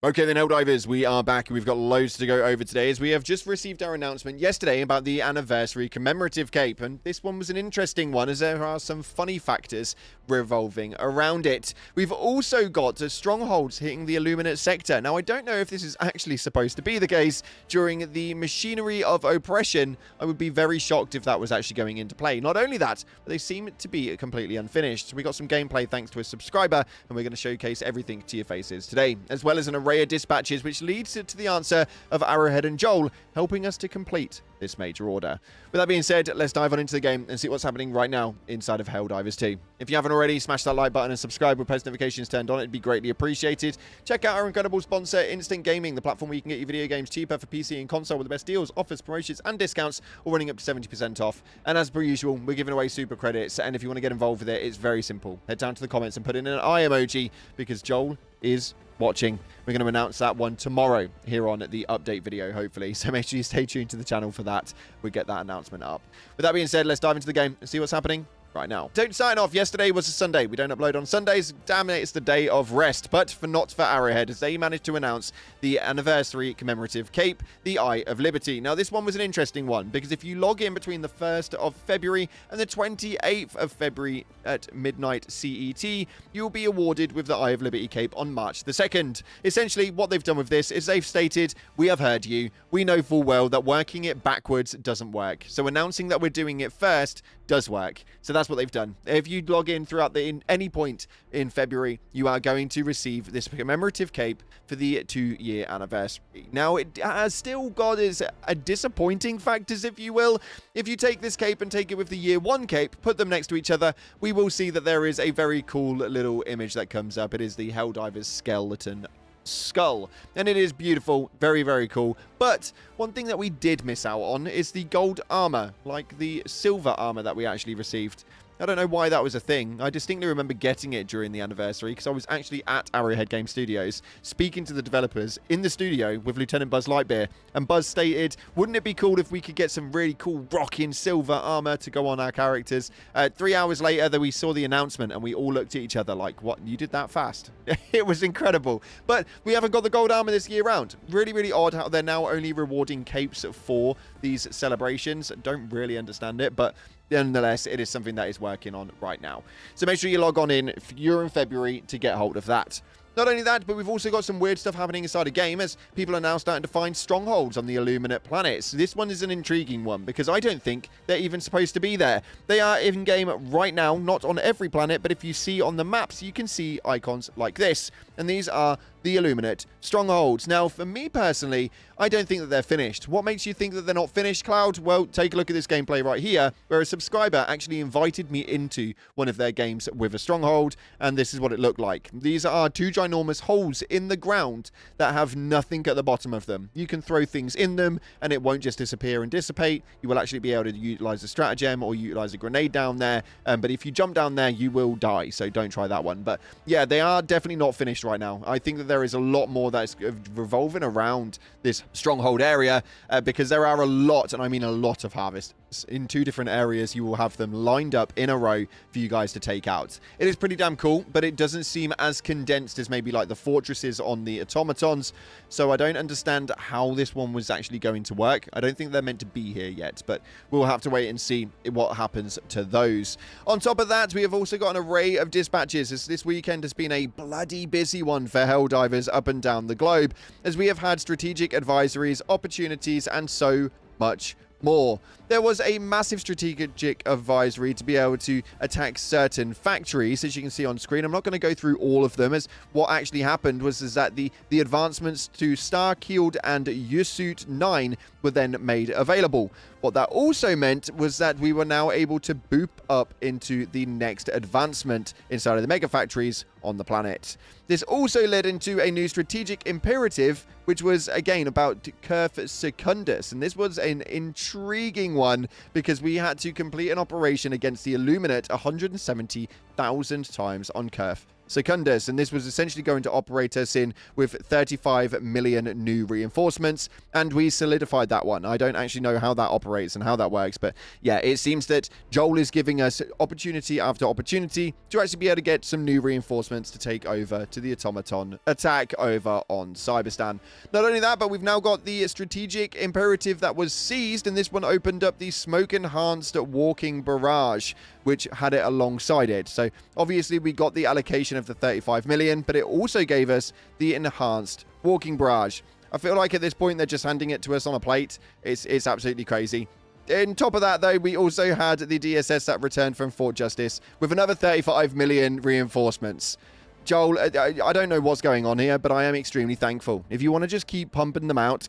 Okay then, Helldivers, we are back and we've got loads to go over today as we have just received our announcement yesterday about the Anniversary Commemorative Cape, and this one was an interesting one as there are some funny factors revolving around it. We've also got Strongholds hitting the Illuminate Sector. Now, I don't know if this is actually supposed to be the case during the machinery of oppression. I would be very shocked if that was actually going into play. Not only that, but they seem to be completely unfinished. We got some gameplay thanks to a subscriber, and we're going to showcase everything to your faces today, as well as an array of dispatches, which leads to the answer of Arrowhead and Joel, helping us to complete this major order. With that being said, let's dive on into the game and see what's happening right now inside of Helldivers 2. If you haven't already, smash that like button and subscribe with post notifications turned on. It'd be greatly appreciated. Check out our incredible sponsor, Instant Gaming, the platform where you can get your video games cheaper for PC and console with the best deals, offers, promotions, and discounts, all running up to 70% off. And as per usual, we're giving away super credits, and if you want to get involved with it, it's very simple. Head down to the comments and put in an eye emoji, because Joel is watching. We're going to announce that one tomorrow here on the update video, hopefully. So make sure you stay tuned to the channel for that. We'll get that announcement up. With that being said, let's dive into the game and see what's happening right now. Don't sign off. Yesterday was a Sunday. We don't upload on Sundays. Damn it, it's the day of rest. But not for Arrowhead, as they managed to announce the Anniversary Commemorative Cape, the Eye of Liberty. Now, this one was an interesting one, because if you log in between the 1st of February and the 28th of February at midnight CET, you'll be awarded with the Eye of Liberty Cape on March the 2nd. Essentially, what they've done with this is they've stated, we have heard you. We know full well that working it backwards doesn't work. So announcing that we're doing it first does work. So that's what they've done. If you log in throughout any point in February, you are going to receive this commemorative cape for the 2-year anniversary. Now, it has still got its disappointing factors, if you will. If you take this cape and take it with the year 1 cape, put them next to each other, we will see that there is a very cool little image that comes up. It is the Helldivers skeleton skull, and it is beautiful, very, very cool. But one thing that we did miss out on is the gold armor, like the silver armor that we actually received. I don't know why that was a thing. I distinctly remember getting it during the anniversary because I was actually at Arrowhead Game Studios speaking to the developers in the studio with Lieutenant Buzz Lightbeer, and Buzz stated, wouldn't it be cool if we could get some really cool rocking silver armor to go on our characters? 3 hours later, we saw the announcement and we all looked at each other like, what, you did that fast? It was incredible. But we haven't got the gold armor this year round. Really, really odd how they're now only rewarding capes for these celebrations. Don't really understand it, but nonetheless, it is something that is working on right now. So make sure you log on in during February to get hold of that. Not only that, but we've also got some weird stuff happening inside a game as people are now starting to find strongholds on the Illuminate planets. This one is an intriguing one because I don't think they're even supposed to be there. They are in-game right now, not on every planet, but if you see on the maps, you can see icons like this. And these are the Illuminate Strongholds. Now, for me personally, I don't think that they're finished. What makes you think that they're not finished, Cloud? Well, take a look at this gameplay right here, where a subscriber actually invited me into one of their games with a stronghold, and this is what it looked like. These are 2 ginormous holes in the ground that have nothing at the bottom of them. You can throw things in them, and it won't just disappear and dissipate. You will actually be able to utilize a stratagem or utilize a grenade down there, but if you jump down there, you will die, so don't try that one. But yeah, they are definitely not finished right now. I think that there is a lot more that is revolving around this stronghold area because there are a lot, and I mean a lot of harvests. In 2 different areas, you will have them lined up in a row for you guys to take out. It is pretty damn cool, but it doesn't seem as condensed as maybe like the fortresses on the automatons, so I don't understand how this one was actually going to work. I don't think they're meant to be here yet, but we'll have to wait and see what happens to those. On top of that, we have also got an array of dispatches, as this weekend has been a bloody busy one for Helldivers up and down the globe, as we have had strategic advisories, opportunities, and so much more. There was a massive strategic advisory to be able to attack certain factories, as you can see on screen. I'm not going to go through all of them, as what actually happened was that the advancements to Starkeeled and Yusut 9 were then made available. What that also meant was that we were now able to boop up into the next advancement inside of the mega factories on the planet. This also led into a new strategic imperative, which was again about Curve Secundus, and this was an intriguing one because we had to complete an operation against the Illuminate 170,000 times on Curve Secundus, and this was essentially going to operate us in with 35 million new reinforcements, and we solidified that one. I don't actually know how that operates and how that works, but yeah, it seems that Joel is giving us opportunity after opportunity to actually be able to get some new reinforcements to take over to the automaton attack over on Cyberstan. Not only that, but we've now got the strategic imperative that was seized, and this one opened up the smoke-enhanced walking barrage, which had it alongside it. So obviously we got the allocation of the 35 million, but it also gave us the enhanced walking barrage. I feel like at this point they're just handing it to us on a plate. It's absolutely crazy. On top of that, though, we also had the DSS that returned from Fort Justice with another 35 million reinforcements. Joel, I don't know what's going on here, but I am extremely thankful. If you want to just keep pumping them out,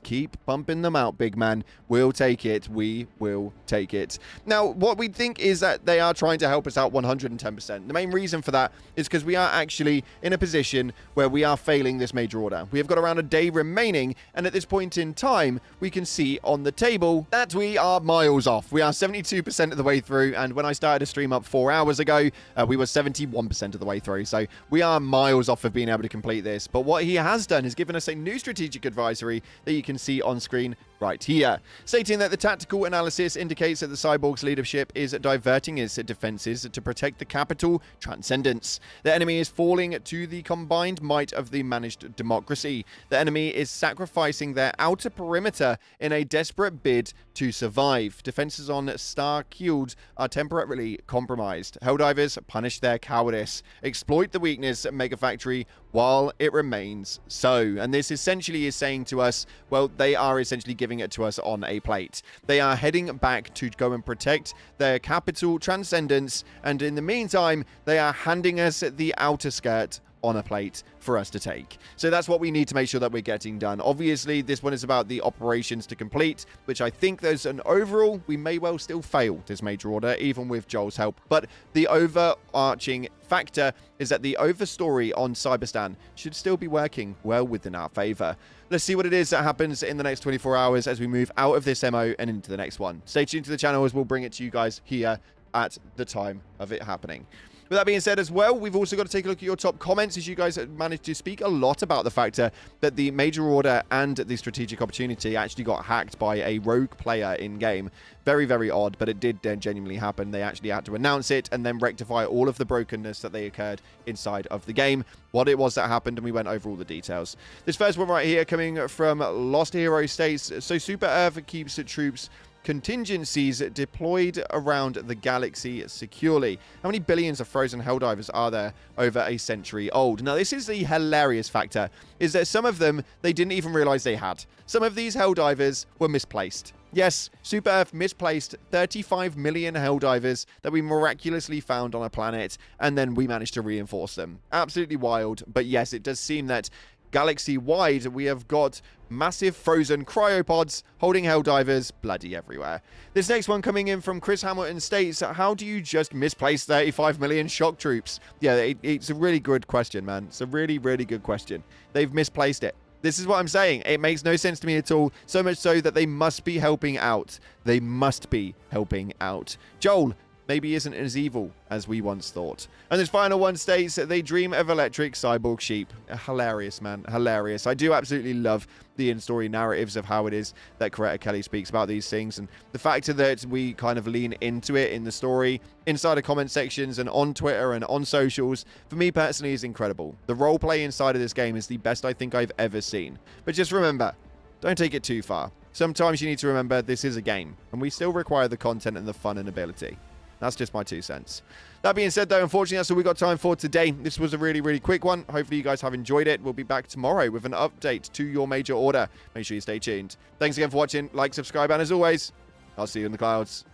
big man. We'll take it. We will take it. Now, what we think is that they are trying to help us out 110%. The main reason for that is because we are actually in a position where we are failing this major order. We have got around a day remaining, and at this point in time, we can see on the table that we are miles off. We are 72% of the way through, and when I started a stream up 4 hours ago, we were 71% of the way through. So we are miles off of being able to complete this. But what he has done is given us a new strategic advisory that you can see on screen right here, stating that the tactical analysis indicates that the cyborg's leadership is diverting its defenses to protect the capital Transcendence. The enemy is falling to the combined might of the managed democracy. The enemy is sacrificing their outer perimeter in a desperate bid to survive. Defenses on Star Shield are temporarily compromised. Helldivers punish their cowardice, exploit the weakness at Megafactory while it remains so. And this essentially is saying to us, well, they are essentially giving it to us on a plate. They are heading back to go and protect their capital Transcendence, and in the meantime, they are handing us the outer skirt on a plate for us to take. So that's what we need to make sure that we're getting done. Obviously, this one is about the operations to complete, which I think there's an overall, we may well still fail this major order, even with Joel's help. But the overarching factor is that the overstory on Cyberstan should still be working well within our favor. Let's see what it is that happens in the next 24 hours as we move out of this MO and into the next one. Stay tuned to the channel as we'll bring it to you guys here at the time of it happening. With that being said as well, we've also got to take a look at your top comments, as you guys managed to speak a lot about the factor that the major order and the strategic opportunity actually got hacked by a rogue player in-game. Very, very odd, but it did genuinely happen. They actually had to announce it and then rectify all of the brokenness that they occurred inside of the game, what it was that happened, and we went over all the details. This first one right here coming from Lost Hero states, so Super Earth keeps troops contingencies deployed around the galaxy securely. How many billions of frozen Helldivers are there over a century old? Now, this is the hilarious factor, is that some of them they didn't even realize they had. Some of these Helldivers were misplaced. Yes, Super Earth misplaced 35 million Helldivers that we miraculously found on a planet, and then we managed to reinforce them. Absolutely wild, but yes, it does seem that galaxy-wide, we have got massive frozen cryopods holding Helldivers bloody everywhere. This next one coming in from Chris Hamilton states, how do you just misplace 35 million shock troops? Yeah, it's a really good question, man. It's a really, really good question. They've misplaced it. This is what I'm saying. It makes no sense to me at all. So much so that they must be helping out. They must be helping out. Joel maybe isn't as evil as we once thought. And this final one states that they dream of electric cyborg sheep. Hilarious, man. Hilarious. I do absolutely love the in-story narratives of how it is that Coretta Kelly speaks about these things, and the fact that we kind of lean into it in the story, inside the comment sections and on Twitter and on socials, for me personally is incredible. The roleplay inside of this game is the best I think I've ever seen. But just remember, don't take it too far. Sometimes you need to remember this is a game, and we still require the content and the fun and ability. That's just my 2 cents. That being said, though, unfortunately, that's all we got time for today. This was a really, really quick one. Hopefully, you guys have enjoyed it. We'll be back tomorrow with an update to your major order. Make sure you stay tuned. Thanks again for watching. Like, subscribe, and as always, I'll see you in the clouds.